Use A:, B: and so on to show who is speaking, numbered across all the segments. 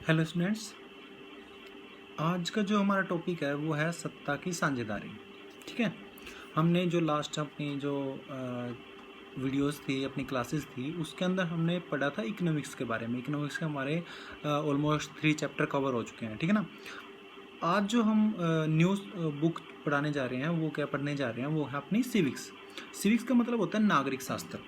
A: Hello students. आज का जो हमारा टॉपिक है वो है सत्ता की साझेदारी। ठीक है, हमने जो लास्ट अपनी जो वीडियोस थी, अपनी क्लासेस थी, उसके अंदर हमने पढ़ा था इकोनॉमिक्स के बारे में। इकोनॉमिक्स के हमारे ऑलमोस्ट 3 चैप्टर कवर हो चुके हैं। ठीक है ना। आज जो हम न्यूज़ बुक पढ़ाने जा रहे हैं वो क्या पढ़ने जा रहे हैं, वो है अपनी सिविक्स। सिविक्स का मतलब होता है नागरिक शास्त्र।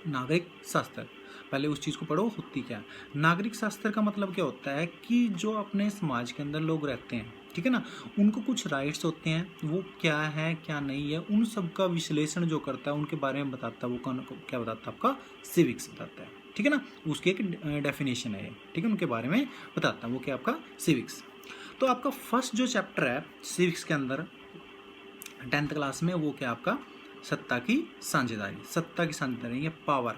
A: नागरिक शास्त्र, पहले उस चीज़ को पढ़ो होती क्या है। नागरिक शास्त्र का मतलब क्या होता है कि जो अपने समाज के अंदर लोग रहते हैं, ठीक है ना, उनको कुछ राइट्स होते हैं, वो क्या है क्या नहीं है, उन सब का विश्लेषण जो करता है, उनके बारे में बताता है, वो क्या बताता है, आपका सिविक्स बताता है। ठीक है ना, उसकी एक डेफिनेशन है ये। ठीक है, उनके बारे में बताता है, वो क्या आपका सिविक्स। तो आपका फर्स्ट जो चैप्टर है सिविक्स के अंदर 10th क्लास में, वो क्या आपका सत्ता की साझेदारी। सत्ता की साझेदारी ये पावर,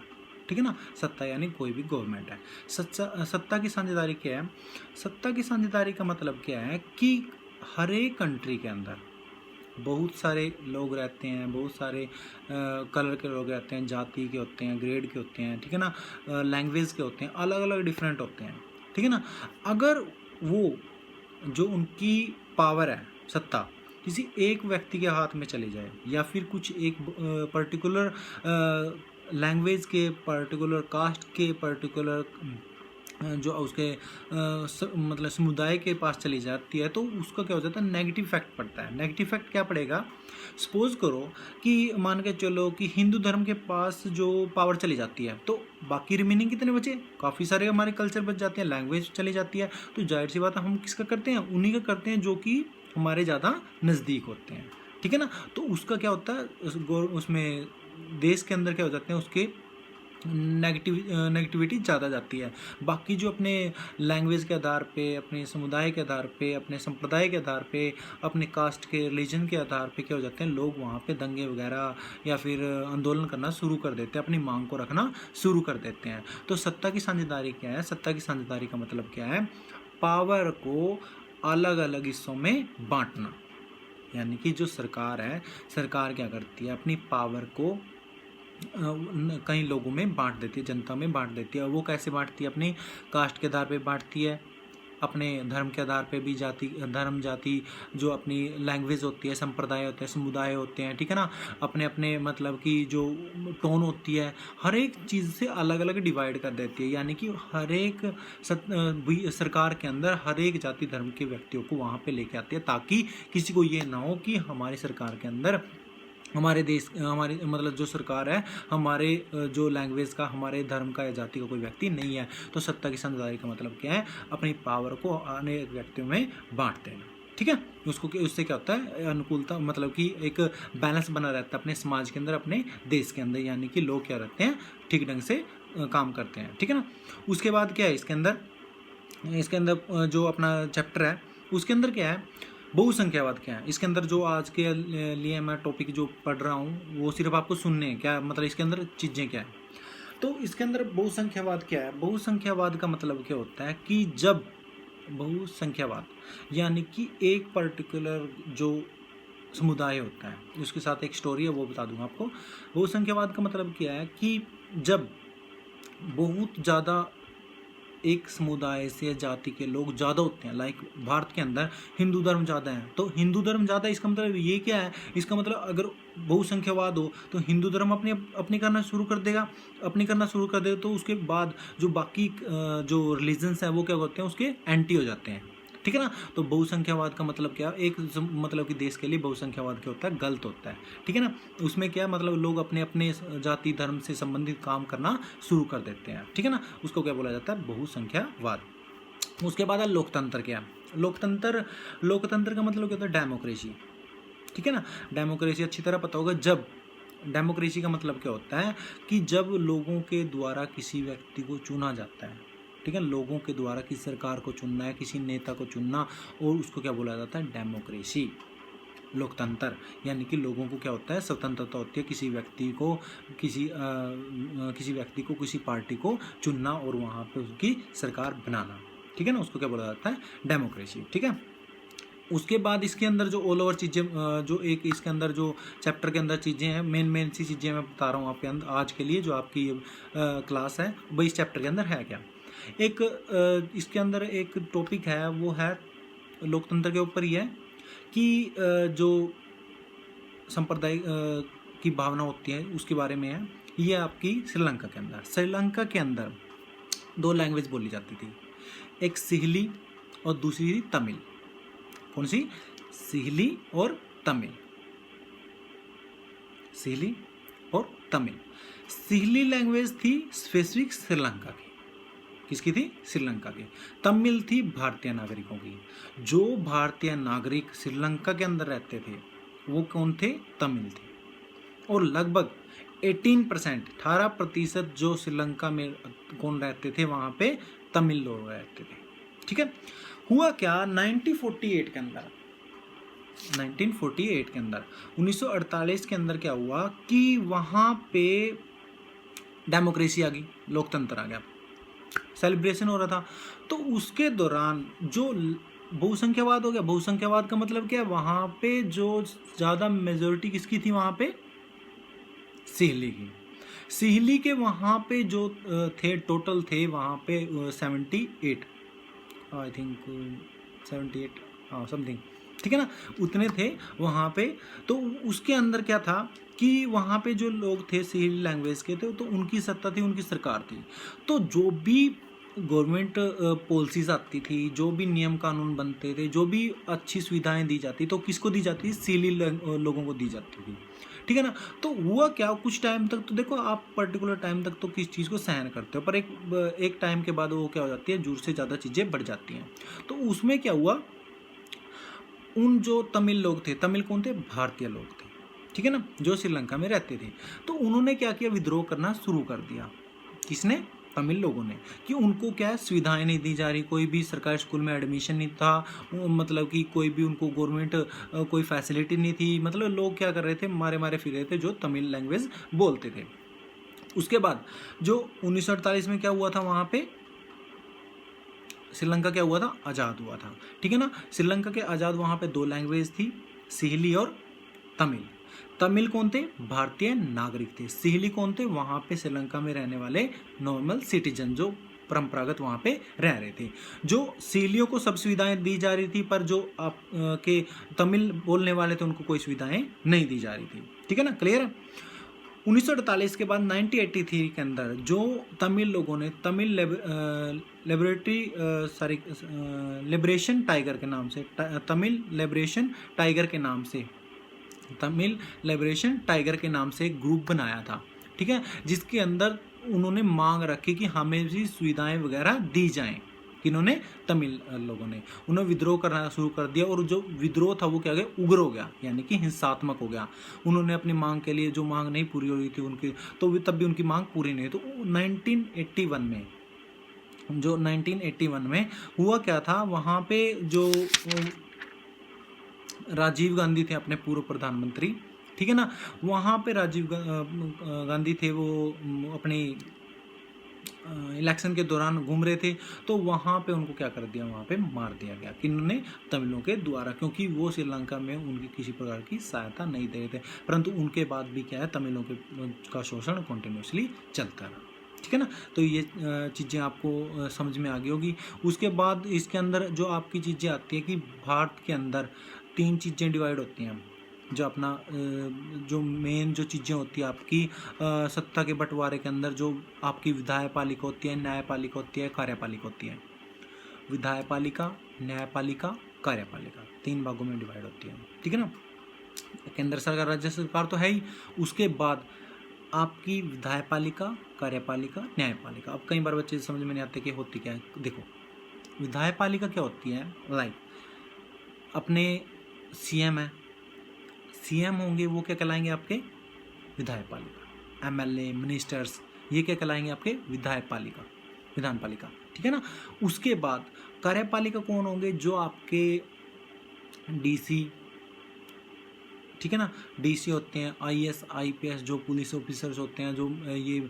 A: ठीक है ना। सत्ता यानी कोई भी गवर्नमेंट है। सत्ता की साझेदारी क्या है? सत्ता की साझेदारी का मतलब क्या है कि हर एक कंट्री के अंदर बहुत सारे लोग रहते हैं, बहुत सारे कलर के लोग रहते हैं, जाति के होते हैं, ग्रेड के होते हैं, ठीक है ना, लैंग्वेज के होते हैं, अलग अलग डिफरेंट होते हैं। ठीक है ना। अगर वो जो उनकी पावर है, सत्ता, किसी एक व्यक्ति के हाथ में चली जाए, या फिर कुछ एक पर्टिकुलर लैंग्वेज के, पर्टिकुलर कास्ट के, पर्टिकुलर जो उसके मतलब समुदाय के पास चली जाती है, तो उसका क्या हो जाता है, नेगेटिव इफेक्ट पड़ता है। नेगेटिव इफेक्ट क्या पड़ेगा? सपोज करो कि मान के चलो कि हिंदू धर्म के पास जो पावर चली जाती है, तो बाकी रिमेनिंग कितने बचे? काफ़ी सारे हमारे कल्चर बच जाते हैं, लैंग्वेज चली जाती है। तो जाहिर सी बात है, हम किसका करते हैं? उन्हीं का करते हैं जो कि हमारे ज़्यादा नज़दीक होते हैं। ठीक है ना। तो उसका क्या होता है, उसमें देश के अंदर क्या हो जाते हैं, उसके नेगेटिविटी ज़्यादा जाती है। बाकी जो अपने लैंग्वेज के आधार पे, अपने समुदाय के आधार पे, अपने संप्रदाय के आधार पे, अपने कास्ट के, रिलीजन के आधार पे क्या हो जाते हैं, लोग वहाँ पे दंगे वगैरह या फिर आंदोलन करना शुरू कर देते हैं, अपनी मांग को रखना शुरू कर देते हैं। तो सत्ता की साझेदारी क्या है? सत्ता की साझेदारी का मतलब क्या है? पावर को अलग अलग हिस्सों में बांटना। यानी कि जो सरकार है, सरकार क्या करती है, अपनी पावर को कई लोगों में बांट देती है, जनता में बांट देती है। और वो कैसे बांटती है? अपनी कास्ट के आधार पे बांटती है, अपने धर्म के आधार पे भी, जाति, धर्म, जाति, जो अपनी लैंग्वेज होती है, संप्रदाय होते हैं, समुदाय होते हैं, ठीक है ना, अपने अपने मतलब कि जो टोन होती है, हर एक चीज़ से अलग अलग डिवाइड कर देती है। यानी कि हर एक सरकार के अंदर हर एक जाति धर्म के व्यक्तियों को वहाँ पे लेके आती है, ताकि किसी को ये ना हो कि हमारी सरकार के अंदर, हमारे देश, हमारी मतलब जो सरकार है, हमारे जो लैंग्वेज का, हमारे धर्म का या जाति का कोई व्यक्ति नहीं है। तो सत्ता की साझेदारी का मतलब क्या है? अपनी पावर को अनेक व्यक्तियों में बांट देना। ठीक है। उससे क्या होता है, अनुकूलता, मतलब कि एक बैलेंस बना रहता है अपने समाज के अंदर, अपने देश के अंदर। यानी कि लोग क्या रहते हैं, ठीक ढंग से काम करते हैं। ठीक है ना। उसके बाद क्या है इसके अंदर जो अपना चैप्टर है, उसके अंदर क्या है, बहुसंख्यावाद क्या है। इसके अंदर जो आज के लिए मैं टॉपिक जो पढ़ रहा हूँ, वो सिर्फ आपको सुनने हैं, क्या मतलब इसके अंदर चीज़ें क्या है। तो इसके अंदर बहुसंख्यावाद क्या है? बहुसंख्यावाद का मतलब क्या होता है कि जब बहुसंख्यावाद यानी कि एक पर्टिकुलर जो समुदाय होता है, उसके साथ एक स्टोरी है, वो बता दूंगा आपको। बहुसंख्यावाद का मतलब क्या है कि जब बहुत ज़्यादा एक समुदाय से, जाति के लोग ज़्यादा होते हैं, लाइक भारत के अंदर हिंदू धर्म ज़्यादा है, तो हिंदू धर्म ज़्यादा, इसका मतलब ये क्या है? इसका मतलब अगर बहुसंख्यावाद हो तो हिंदू धर्म अपने करना शुरू कर देगा, तो उसके बाद जो बाकी जो रिलीजन्स हैं, वो क्या होते हैं, उसके एंटी हो जाते हैं। ठीक है ना। तो बहुसंख्यावाद का मतलब क्या? एक मतलब कि देश के लिए बहुसंख्यावाद क्या होता है? गलत होता है। ठीक है ना। उसमें क्या मतलब, लोग अपने अपने जाति धर्म से संबंधित काम करना शुरू कर देते हैं। ठीक है ना। उसको क्या बोला जाता है? बहुसंख्यावाद। उसके बाद है लोकतंत्र। क्या लोकतंत्र का मतलब क्या होता है? डेमोक्रेसी। ठीक है ना। डेमोक्रेसी अच्छी तरह पता होगा। जब डेमोक्रेसी का मतलब क्या होता है कि जब लोगों के द्वारा किसी व्यक्ति को चुना जाता है, ठीक है, लोगों के द्वारा किसी सरकार को चुनना है, किसी नेता को चुनना, और उसको क्या बोला जाता है? डेमोक्रेसी। लोकतंत्र यानी कि लोगों को क्या होता है? स्वतंत्रता होती है किसी व्यक्ति को, किसी पार्टी को चुनना और वहाँ पे उसकी सरकार बनाना। ठीक है ना। उसको क्या बोला जाता है? डेमोक्रेसी। ठीक है। उसके बाद इसके अंदर जो ऑल ओवर चीज़ें, जो एक इसके अंदर जो चैप्टर के अंदर चीज़ें हैं, मेन सी चीज़ें मैं बता रहा हूँ आपके अंदर आज के लिए, जो आपकी क्लास है, वो इस चैप्टर के अंदर है क्या। एक इसके अंदर एक टॉपिक है, वो है लोकतंत्र के ऊपर ही है कि जो संप्रदाय की भावना होती है उसके बारे में है। ये आपकी श्रीलंका के अंदर 2 लैंग्वेज बोली जाती थी, एक सिहली और दूसरी थी तमिल। कौन सी? सिहली और तमिल। सिहली और तमिल। सिहली लैंग्वेज थी स्पेसिफिक श्रीलंका की। किसकी थी? श्रीलंका की। तमिल थी भारतीय नागरिकों की। जो भारतीय नागरिक श्रीलंका के अंदर रहते थे वो कौन थे? तमिल थे। और लगभग 18% जो श्रीलंका में कौन रहते थे, वहाँ पे तमिल लोग रहते थे। ठीक है। हुआ क्या 1948 के अंदर 1948 के अंदर क्या हुआ कि वहाँ पे डेमोक्रेसी आ गई, लोकतंत्र आ गया, सेलिब्रेशन हो रहा था। तो उसके दौरान जो बहुसंख्यावाद हो गया। बहुसंख्यावाद का मतलब क्या है? वहाँ पे जो ज़्यादा मेजोरिटी किसकी थी? वहाँ पे सिहली की। सिहली के वहाँ पे जो थे, टोटल थे वहाँ पे 78, आई थिंक 78, हाँ समथिंग, ठीक है ना, उतने थे वहाँ पे। तो उसके अंदर क्या था कि वहाँ पे जो लोग थे सिहली लैंग्वेज के थे, तो उनकी सत्ता थी, उनकी सरकार थी। तो जो भी गवर्नमेंट पॉलिसीज आती थी, जो भी नियम कानून बनते थे, जो भी अच्छी सुविधाएं दी जाती, तो किसको दी जाती? सिहली लोगों को दी जाती थी। ठीक है ना। तो हुआ क्या, कुछ टाइम तक तो देखो आप पर्टिकुलर टाइम तक तो किस चीज़ को सहन करते हो, पर एक टाइम के बाद वो क्या हो जाती है, जरूरत से ज़्यादा चीज़ें बढ़ जाती हैं। तो उसमें क्या हुआ, उन जो तमिल लोग थे, तमिल कौन थे? भारतीय लोग थे, ठीक है ना, जो श्रीलंका में रहते थे। तो उन्होंने क्या किया, विद्रोह करना शुरू कर दिया। किसने? तमिल लोगों ने। कि उनको क्या है, सुविधाएं नहीं दी जा रही, कोई भी सरकारी स्कूल में एडमिशन नहीं था, मतलब कि कोई भी उनको गवर्नमेंट कोई फैसिलिटी नहीं थी। मतलब लोग क्या कर रहे थे, मारे मारे फिर रहे थे जो तमिल लैंग्वेज बोलते थे। उसके बाद जो 1948 में क्या हुआ था, वहाँ पे श्रीलंका क्या हुआ था, आज़ाद हुआ था। ठीक है ना। श्रीलंका के आज़ाद वहाँ पे 2 लैंग्वेज थी, सिहली और तमिल। तमिल कौन थे? भारतीय नागरिक थे। सिहली कौन थे? वहाँ पे श्रीलंका में रहने वाले नॉर्मल सिटीजन, जो परंपरागत वहाँ पे रह रहे थे। जो सिहलियों को सब सुविधाएं दी जा रही थी, पर जो आप के तमिल बोलने वाले थे उनको कोई सुविधाएं नहीं दी जा रही थी। ठीक है ना, क्लियर है। 1948 के बाद 1983 के अंदर जो तमिल लोगों ने तमिल लिबरेशन टाइगर के नाम से, तमिल लिबरेशन टाइगर के नाम से, तमिल लिबरेशन टाइगर के नाम से एक ग्रुप बनाया था। ठीक है। जिसके अंदर उन्होंने मांग रखी कि हमें भी सुविधाएं वगैरह दी जाएं। किन्होंने? तमिल लोगों ने। उन्होंने विद्रोह करना शुरू कर दिया, और जो विद्रोह था वो क्या गया, उग्र हो गया, यानी कि हिंसात्मक हो गया। उन्होंने अपनी मांग के लिए, जो मांग नहीं पूरी हो रही थी उनकी, तो तब भी उनकी मांग पूरी नहीं। तो 1981 में हुआ क्या था, वहाँ पे जो राजीव गांधी थे, अपने पूर्व प्रधानमंत्री, ठीक है ना, वहाँ पे राजीव गांधी थे, वो अपने इलेक्शन के दौरान घूम रहे थे। तो वहाँ पे उनको क्या कर दिया, वहाँ पे मार दिया गया। किन्होंने? तमिलों के द्वारा, क्योंकि वो श्रीलंका में उनकी किसी प्रकार की सहायता नहीं दे रहे थे। परंतु उनके बाद भी क्या है, तमिलों का शोषण कंटिन्यूसली चलता रहा। ठीक है ना। तो ये चीज़ें आपको समझ में आ गई होगी। उसके बाद इसके अंदर जो आपकी चीज़ें आती है कि भारत के अंदर 3 चीज़ें डिवाइड होती हैं। जो अपना जो मेन जो चीज़ें होती है आपकी सत्ता के बंटवारे के अंदर, जो आपकी विधायपालिका होती है, न्यायपालिका होती है, कार्यपालिका होती है। विधायपालिका, न्यायपालिका, कार्यपालिका 3 भागों में डिवाइड होती है। ठीक है ना। केंद्र सरकार, राज्य सरकार तो है ही। उसके बाद आपकी विधायपालिका, कार्यपालिका, न्यायपालिका। अब कई बार बच्चे समझ में नहीं आते कि होती क्या है। देखो, विधायपालिका क्या होती है, लाइक अपने सीएम है, सीएम होंगे, वो क्या कहलाएंगे, आपके विधायपालिका। एमएलए, मिनिस्टर्स, ये क्या कहलाएंगे, आपके विधायपालिका, विधानपालिका। ठीक है ना। उसके बाद कार्यपालिका कौन होंगे, जो आपके डीसी, ठीक है ना, डीसी होते हैं, आईएएस, आईपीएस, जो पुलिस ऑफिसर्स होते हैं, जो ये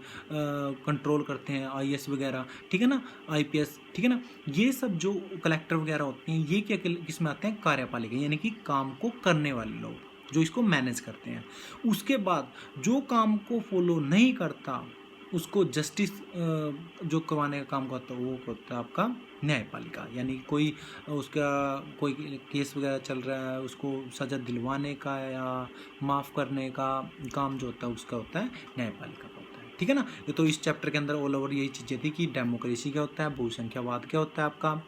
A: कंट्रोल करते हैं, आईएएस वगैरह, ठीक है ना, आईपीएस, ठीक है ना, ये सब जो कलेक्टर वगैरह होते हैं, ये क्या किस में आते हैं, कार्यपालिका, यानी कि काम को करने वाले लोग, जो इसको मैनेज करते हैं। उसके बाद जो काम को फॉलो नहीं करता, उसको जस्टिस जो करवाने का काम होता है वो होता है आपका न्यायपालिका। यानी कोई उसका कोई केस वगैरह चल रहा है, उसको सज़ा दिलवाने का या माफ़ करने का काम जो होता है उसका होता है न्यायपालिका का होता है। ठीक है ना। ये तो इस चैप्टर के अंदर ऑल ओवर यही चीज़ें थी कि डेमोक्रेसी क्या होता है, बहुसंख्यावाद क्या होता है आपका।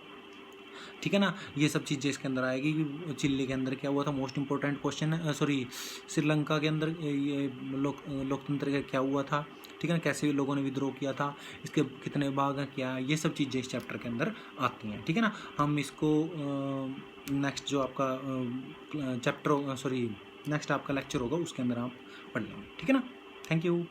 A: ठीक है ना। ये सब चीज़ें इसके अंदर आएगी कि चिल्ली के अंदर क्या हुआ था, मोस्ट इंपॉर्टेंट क्वेश्चन है। सॉरी, श्रीलंका के अंदर ये लोकतंत्र का क्या हुआ था। ठीक है ना, कैसे लोगों ने विद्रोह किया था, इसके कितने भाग हैं, क्या है, ये सब चीज़ें इस चैप्टर के अंदर आती हैं। ठीक है ना। हम इसको नेक्स्ट जो आपका चैप्टर सॉरी नेक्स्ट आपका लेक्चर होगा उसके अंदर आप पढ़ लेंगे। ठीक है ना। Thank you.